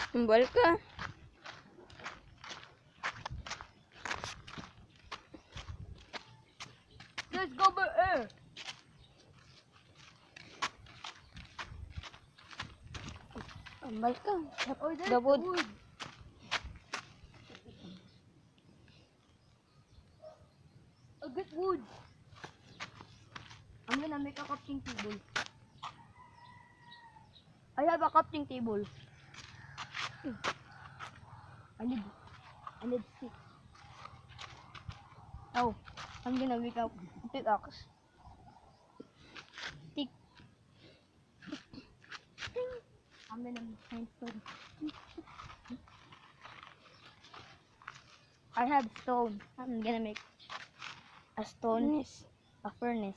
Tumbal ka. Let's go over air. Tumbal ka. Oh, there's Gabod. wood. A good wood. I'm gonna make a crafting table. I have a crafting table. I need stick. Oh, I'm gonna make a pickaxe. Stick. I'm gonna make sandstone. I have stone. I'm gonna make a stone, a furnace.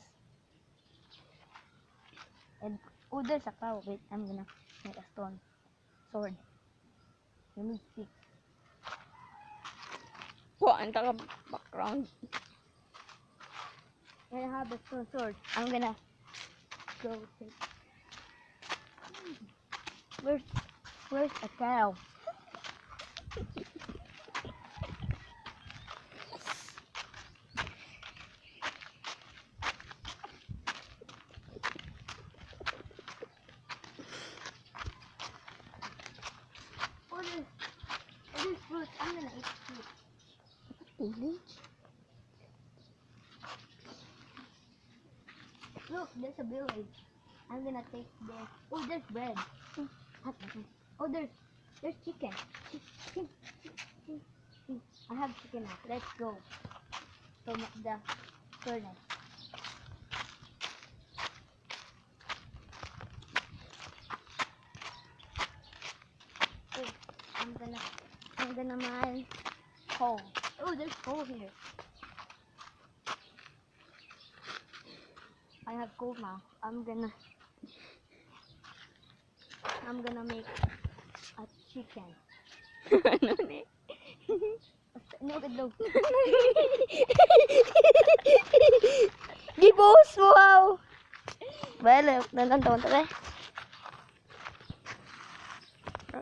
And oh, there's a cow. Wait, I'm gonna make a stone sword. You need stick. Kuhaan ka background. And I have a stone sword. I'm gonna go take. Where's a cow? What is fruit? I'm gonna eat fruit. Village? Look, there's a village. I'm gonna take this. Oh, there's bread. Oh, there's chicken. Chicken. I have chicken now. Let's go. So the furnace. Oh, I'm gonna mine coal. Oh, there's coal here. I have coal now. I'm gonna make a chicken. Ano ni? No, no. Gibos mo, wow! Bale, nandan taon